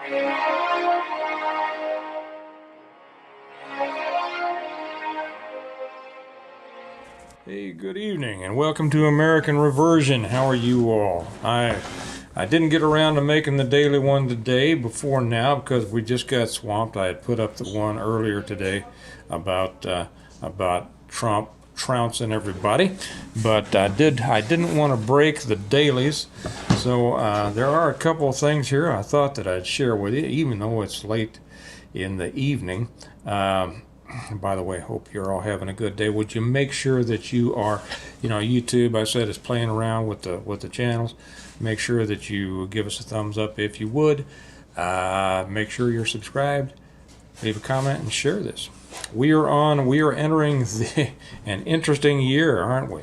Hey, good evening, and welcome to American Reversion. How are you all? I didn't get around to making the daily one today before now because we just got swamped. I had put up the one earlier today about Trump trouncing everybody, but I didn't want to break the dailies, so there are a couple of things here I thought that I'd share with you, even though it's late in the evening. By the way, hope you're all having a good day. Would you make sure that you are, YouTube, I said, is playing around with the channels. Make sure that you give us a thumbs up if you would. Make sure you're subscribed. Leave a comment and share this. We are entering an interesting year, aren't we?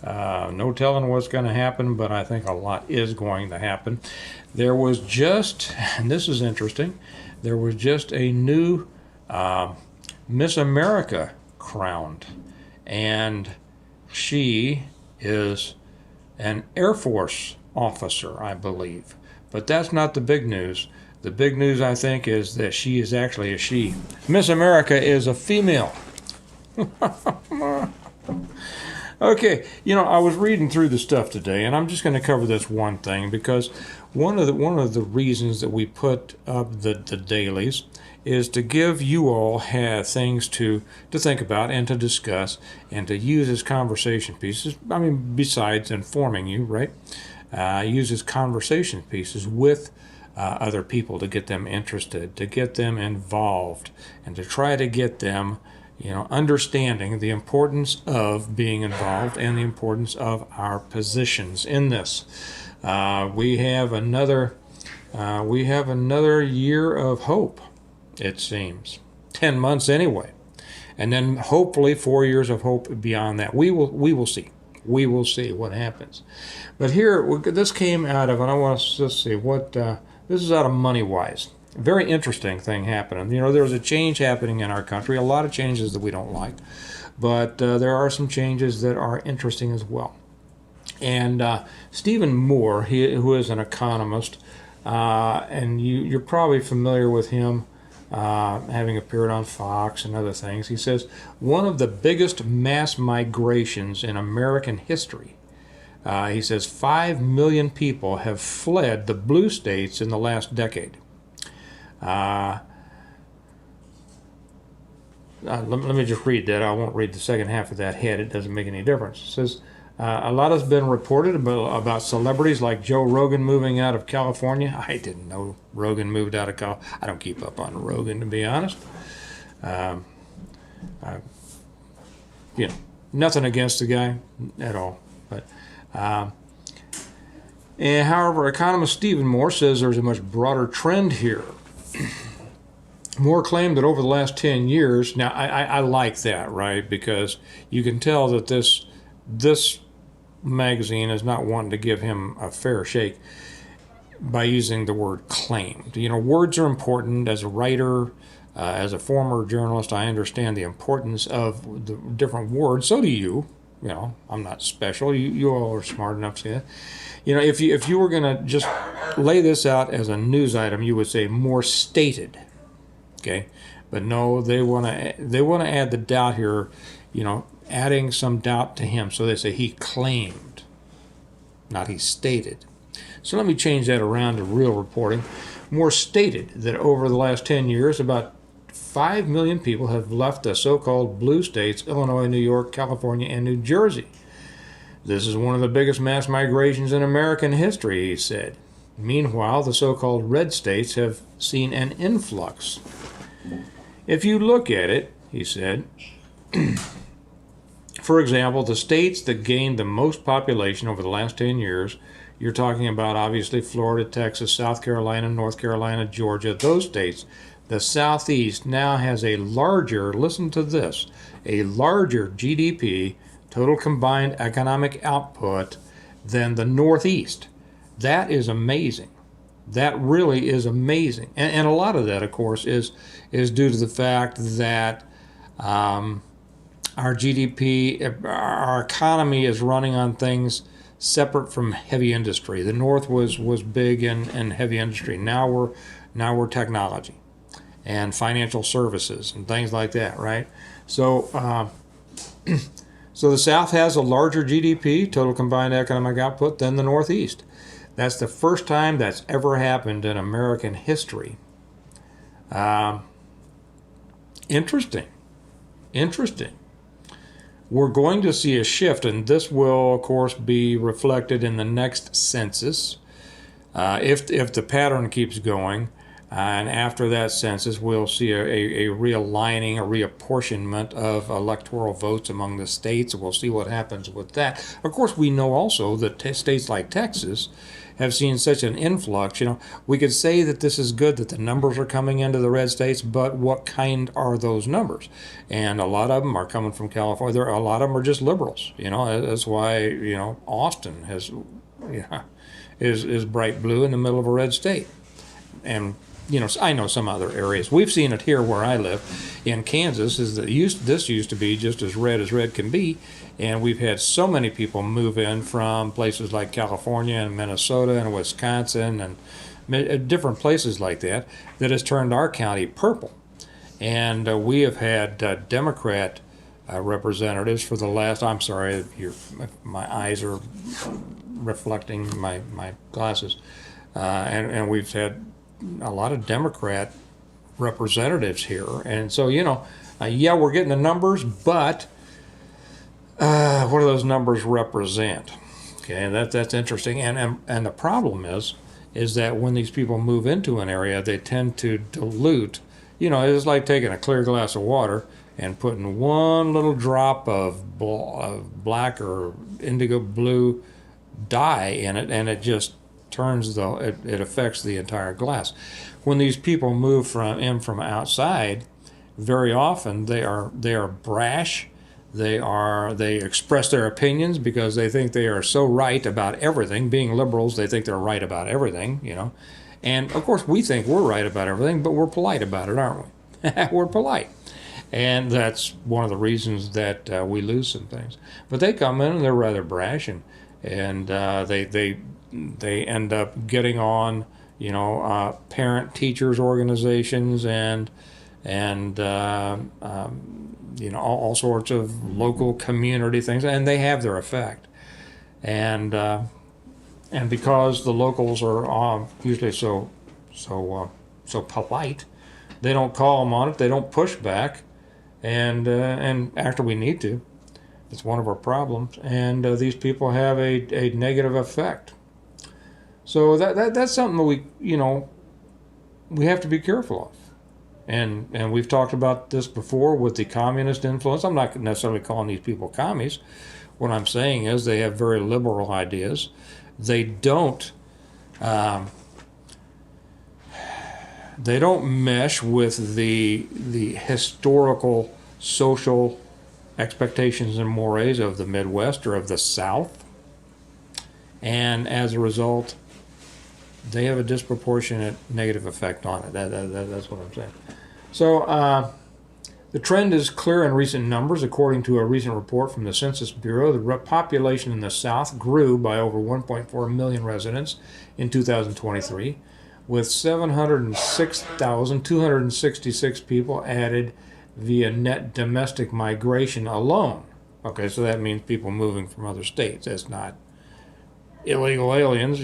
No telling what's going to happen, but I think a lot is going to happen. There was just, and this is interesting, there was just a new Miss America crowned, and she is an Air Force officer, I believe. But that's not the big news. The big news, I think, is that she is actually a she. Miss America is a female. Okay, I was reading through the stuff today, and I'm just going to cover this one thing because one of the reasons that we put up the dailies is to give you all things to think about and to discuss and to use as conversation pieces. I mean, besides informing you, right? Use as conversation pieces with other people to get them interested, to get them involved, and to try to get them, understanding the importance of being involved and the importance of our positions in this. We have another year of hope. It seems 10 months anyway, and then hopefully 4 years of hope beyond that. We will see. We will see what happens. But here, this came out of, and I want to see what this is out of MoneyWise. Very interesting thing happening. There's a change happening in our country. A lot of changes that we don't like, but there are some changes that are interesting as well. And Stephen Moore, who is an economist, and you're probably familiar with him. Having appeared on Fox and other things, he says one of the biggest mass migrations in American history. He says 5 million people have fled the blue states in the last decade. Let me just read that. I won't read the second half of that head. It doesn't make any difference. It says, a lot has been reported about celebrities like Joe Rogan moving out of California. I didn't know Rogan moved out of California. I don't keep up on Rogan, to be honest. Nothing against the guy at all. But and however, economist Stephen Moore says there's a much broader trend here. Moore claimed that over the last 10 years, now I like that, right? Because you can tell that this magazine is not wanting to give him a fair shake by using the word claimed. Words are important. As a writer, as a former journalist, I understand the importance of the different words. So do you. I'm not special. You all are smart enough to see that. If you were going to just lay this out as a news item, you would say more stated. Okay, but no, they want to add the doubt here. Adding some doubt to him. So they say he claimed, not he stated. So let me change that around to real reporting. Moore stated that over the last 10 years, about 5 million people have left the so-called blue states, Illinois, New York, California, and New Jersey. This is one of the biggest mass migrations in American history, he said. Meanwhile, the so-called red states have seen an influx. If you look at it, he said, for example, the states that gained the most population over the last 10 years, you're talking about obviously Florida, Texas, South Carolina, North Carolina, Georgia, those states. The Southeast now has a larger, listen to this, a larger GDP, total combined economic output, than the Northeast. That is amazing. That really is amazing. And a lot of that, of course, is due to the fact that our GDP, our economy is running on things separate from heavy industry. The North was big in heavy industry. Now we're technology and financial services and things like that, right? So so the South has a larger GDP, total combined economic output, than the Northeast. That's the first time that's ever happened in American history. Interesting. We're going to see a shift, and this will, of course, be reflected in the next census. If the pattern keeps going, and after that census, we'll see a realigning, a reapportionment of electoral votes among the states. We'll see what happens with that. Of course, we know also that states like Texas have seen such an influx. We could say that this is good, that the numbers are coming into the red states, but what kind are those numbers? And a lot of them are coming from California. A lot of them are just liberals. That's why Austin is bright blue in the middle of a red state. And I know some other areas. We've seen it here where I live in Kansas. This used to be just as red can be, and we've had so many people move in from places like California and Minnesota and Wisconsin and different places like that has turned our county purple. And we have had Democrat representatives for the last. I'm sorry, my eyes are reflecting my glasses, and we've had a lot of Democrat representatives here, and so we're getting the numbers, but what do those numbers represent? Okay, and that's interesting, and the problem is that when these people move into an area, they tend to dilute. It's like taking a clear glass of water and putting one little drop of black or indigo blue dye in it, and it just turns it affects the entire glass. When these people move from outside, very often they are brash. They express their opinions because they think they are so right about everything. Being liberals, they think they're right about everything, And of course, we think we're right about everything, but we're polite about it, aren't we? We're polite. And that's one of the reasons that we lose some things. But they come in and they're rather brash, and they end up getting on, parent teachers organizations and all sorts of local community things, and they have their effect. And because the locals are usually so polite, they don't call them on it. They don't push back, and after we need to. It's one of our problems, and these people have a negative effect. So that's something that we have to be careful of, and we've talked about this before with the communist influence. I'm not necessarily calling these people commies. What I'm saying is they have very liberal ideas. They don't mesh with the historical social expectations and mores of the Midwest or of the South, and as a result, they have a disproportionate negative effect on it. That's what I'm saying. So the trend is clear in recent numbers. According to a recent report from the Census Bureau, the population in the South grew by over 1.4 million residents in 2023, with 706,266 people added via net domestic migration alone. Okay, so that means people moving from other states. That's not illegal aliens,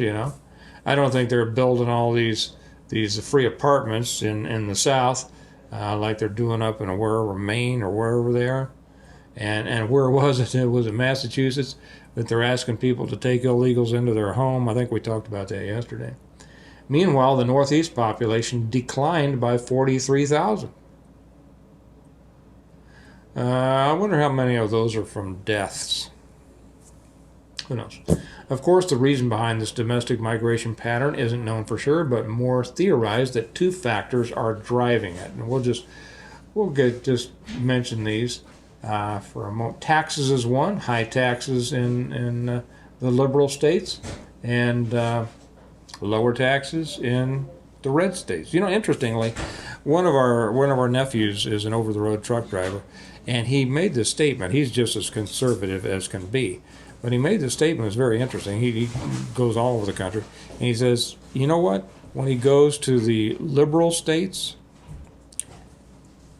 I don't think they're building all these free apartments in the South like they're doing up in wherever, Maine or wherever they are. And where was it? It was in Massachusetts that they're asking people to take illegals into their home. I think we talked about that yesterday. Meanwhile, the Northeast population declined by 43,000. I wonder how many of those are from deaths. Who knows? Of course, the reason behind this domestic migration pattern isn't known for sure, but more theorized that two factors are driving it. And we'll just mention these for a moment. Taxes is one, high taxes in the liberal states, and lower taxes in the red states. Interestingly, one of our nephews is an over-the-road truck driver, and he made this statement. He's just as conservative as can be, But he made this statement. It was very interesting. He goes all over the country, and he says, you know what? When he goes to the liberal states,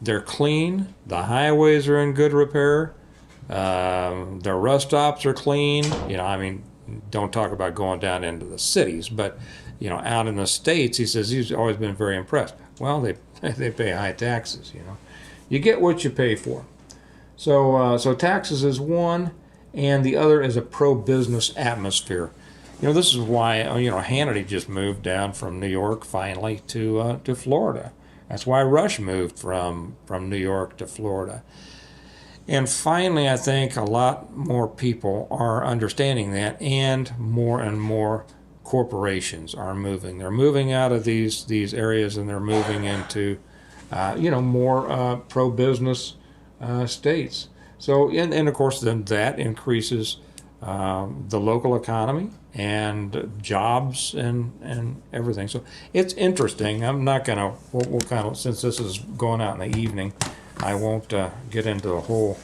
they're clean. The highways are in good repair. Their rest stops are clean. You know, I mean, don't talk about going down into the cities, but you know, out in the states, he says he's always been very impressed. Well, they pay high taxes. You know, you get what you pay for. So taxes is one, and the other is a pro-business atmosphere. You know, this is why Hannity just moved down from New York finally to Florida. That's why Rush moved from New York to Florida. And finally, I think a lot more people are understanding that, and more corporations are moving. They're moving out of these areas, and they're moving into more pro-business states. So, and of course, then that increases the local economy and jobs and everything. So it's interesting. I'm not gonna. We'll kind of, since this is going out in the evening, I won't get into a whole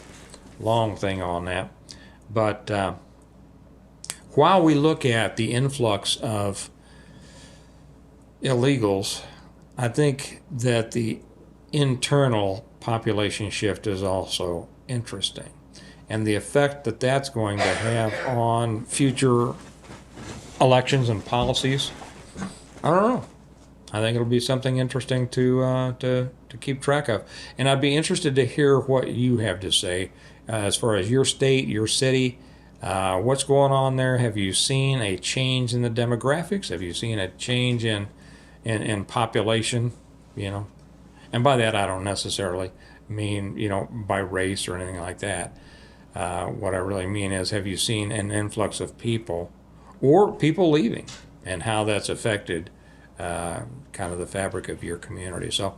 long thing on that. But while we look at the influx of illegals, I think that the internal population shift is also interesting, and the effect that that's going to have on future elections and policies. I don't know. I think it'll be something interesting to keep track of, and I'd be interested to hear what you have to say as far as your state, your city. What's going on there? Have you seen a change in the demographics? Have you seen a change in population? You know, and by that I don't necessarily mean by race or anything like that. What I really mean is, have you seen an influx of people or people leaving, and how that's affected kind of the fabric of your community? So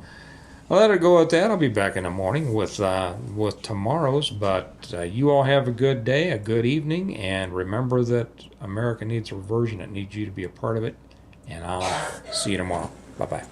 I'll let it go at that. I'll be back in the morning with tomorrow's. But you all have a good day, a good evening, and remember that America needs reversion. It needs you to be a part of it. And I'll see you tomorrow. Bye-bye.